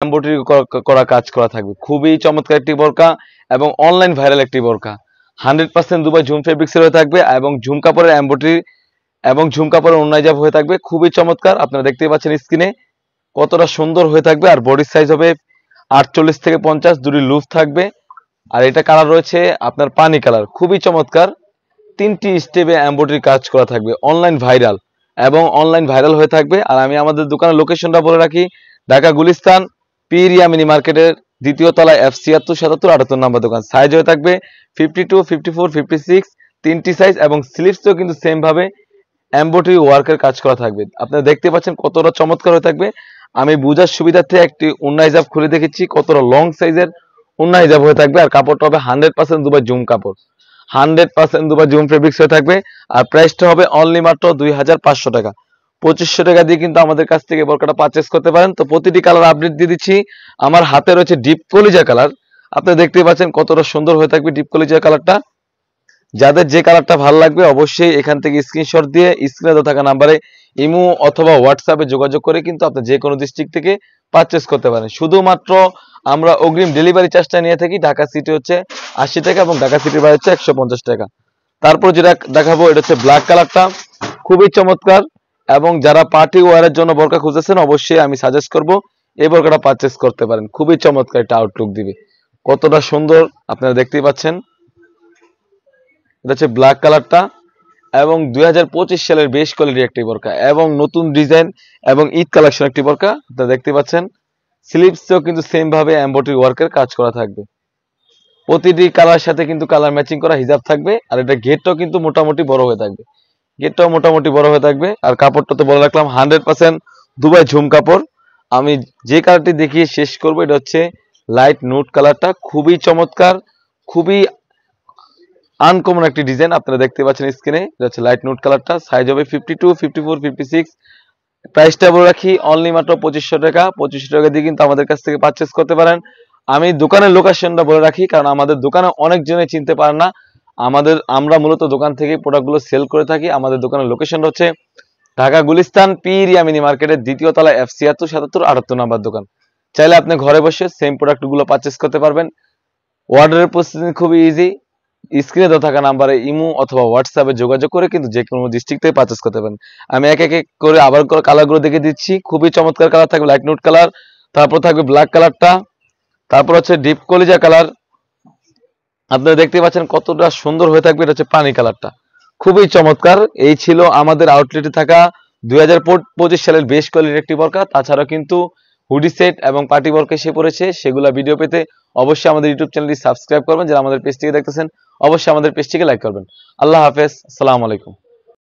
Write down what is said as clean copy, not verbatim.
Embroidery করা কাজ করা থাকবে। খুবই চমৎকার একটি বোরকা এবং অনলাইন ভাইরাল একটি বোরকা। 100% দুবাই ঝুম ফেব্রিক্সের হয়ে থাকবে এবং ঝুম কাপড়ের এমব্রয়ডারি এবং ঝুম কাপড়ের ওড়না হিজাব হয়ে থাকবে। খুবই চমৎকার, আপনারা দেখতেই পাচ্ছেন স্ক্রিনে কতটা সুন্দর হয়ে থাকবে। আর বডির সাইজ হবে 48 থেকে 50, দুটি লুজ থাকবে। আর এটা কালার রয়েছে আপনার পানি কালার, খুবই চমৎকার। 3টি স্টেপে এমব্রয়ডারি কাজ করা থাকবে, অনলাইন ভাইরাল এবং অনলাইন ভাইরাল হয়ে থাকবে। আর আমি আমাদের দোকানের লোকেশনটা বলে রাখি, ঢাকা গুলিস্তান পিরিয়া মিনি মার্কেটের 2য় তলায় F76 77 78 নম্বর দোকান। সাইজ হয়ে থাকবে 52, 54, 56, 3টি সাইজ এবং স্লিভসও কিন্তু সেম ভাবে এমব্রয়ডারি ওয়ার্কের কাজ করা থাকবে। আপনারা দেখতে পাচ্ছেন কতটা চমৎকার হয়ে থাকবে। আমি বুঝার সুবিধার্থে একটি ওড়না হিজাব খুলে দেখেছি, কতটা লং সাইজের ওড়না হিজাব হয়ে থাকবে। আর কাপড়টা হবে 100% দুবাই জুম কাপড়, 100% দুবাই জুম ফেব্রিক্স হয়ে থাকবে। আর প্রাইসটা হবে অনলি মাত্র 2500 টাকা। 2500 টাকা দিয়ে কিন্তু আমাদের কাছ থেকে বোরকাটা পারচেস করতে পারেন। তো প্রতিটি কালার আপডেট দিয়ে দিচ্ছি। আমার হাতে রয়েছে ডিপ কলিজা কালার, আপনারা দেখতে পাচ্ছেন কতটা সুন্দর হয়ে থাকবে ডিপ কলিজা কালারটা। যাদের যে কালারটা ভালো লাগবে অবশ্যই এখান থেকে স্ক্রিনশট দিয়ে স্ক্রিনে দেওয়া থাকা নাম্বারে ইমো অথবা হোয়াটসঅ্যাপে যোগাযোগ করে কিন্তু আপনি যে কোনো ডিস্ট্রিক্ট থেকে পারচেস করতে পারেন। শুধুমাত্র আমরা অগ্রিম ডেলিভারি চার্জটা নিয়ে থাকি। ঢাকা সিটি হচ্ছে 80 টাকা এবং ঢাকা সিটির বাইরে হচ্ছে 150 টাকা। তারপর যেটা দেখাবো এটা হচ্ছে ব্ল্যাক কালারটা, খুবই চমৎকার। এবং যারা পার্টি ওয়ারের জন্য বোরকা খুঁজেছেন অবশ্যই আমি সাজেস্ট করব এই বোরকাটা পারচেস করতে পারেন। খুবই চমৎকার একটা আউটলুক দিবে, কতটা সুন্দর আপনারা দেখতেই পাচ্ছেন। এটা হচ্ছে ব্ল্যাক কালারটা এবং 2025 সালের বেশ কোয়ালিটি একটি বোরকা এবং নতুন ডিজাইন এবং ঈদ কালেকশন একটি বোরকা আপনারা দেখতে পাচ্ছেন। স্লিভসেও কিন্তু সেম ভাবে এমব্রয়ডারি ওয়ার্কের কাজ করা থাকবে। প্রতিটি কালার সাথে কিন্তু কালার ম্যাচিং করা হিজাব থাকবে। আর এটা গেটটাও কিন্তু মোটামুটি বড় হয়ে থাকবে, গেটটাও মোটামুটি বড় হয়ে থাকবে। আর কাপড়টা তো বলে রাখলাম 100% দুবাই ঝুম কাপড়। আমি যে কালারটি দেখিয়ে শেষ করব এটা হচ্ছে লাইট নুট কালারটা, খুবই চমৎকার, খুবই আনকমন একটি ডিজাইন। আপনারা দেখতে পাচ্ছেন স্ক্রিনে, এটা হচ্ছে লাইট নুট কালারটা। সাইজ হবে 52, 54, 56। প্রাইসটা বলে রাখি অনলি মাত্র 2500 টাকা। 2500 টাকা দিয়ে কিন্তু আমাদের কাছ থেকে পারচেস করতে পারেন। আমি দোকানের লোকেশনটা বলে রাখি, কারণ আমাদের দোকানে অনেকজনে চিনতে পারেন না। আমরা মূলত দোকান থেকে প্রোডাক্টগুলো সেল করে থাকি। আমাদের দোকানের লোকেশনটা হচ্ছে ঢাকা গুলিস্তান পিরিয়া মিনি মার্কেটের 2য় তলায় F76 77 78 নম্বর দোকান। চাইলে আপনি ঘরে বসে সেম প্রোডাক্টগুলো পারচেস করতে পারবেন। অর্ডারের প্রসেসিং খুবই ইজি। স্ক্রিনে দেওয়া থাকা নাম্বারে ইমো অথবা হোয়াটসঅ্যাপে যোগাযোগ করে কিন্তু যে কোনো ডিস্ট্রিক্ট থেকে পারচেস করতে পারেন। আমি এক এক করে আবার কালারগুলো দেখে দিচ্ছি। খুবই চমৎকার কালার থাকবে লাইট নুট কালার, তারপর থাকবে ব্ল্যাক কালারটা, তারপর হচ্ছে ডিপ কলিজা কালার। আপনারা দেখতে পাচ্ছেন কতটা সুন্দর হয়ে থাকবে। এটা হচ্ছে পানি কালারটা, খুবই চমৎকার। এই ছিল আমাদের আউটলেটে থাকা 2025 সালের বেশ কোয়ালিটির একটি বোরকা। তাছাড়া কিন্তু হুডি সেট এবং পার্টি বোরকা এসে পড়েছে, সেগুলা ভিডিও পেতে অবশ্যই আমাদের ইউটিউব চ্যানেলটি সাবস্ক্রাইব করবেন। যারা আমাদের পেজটিকে দেখতেছেন অবশ্যই আমাদের পেজটিকে লাইক করবেন। আল্লাহ হাফেজ, আসসালামু আলাইকুম।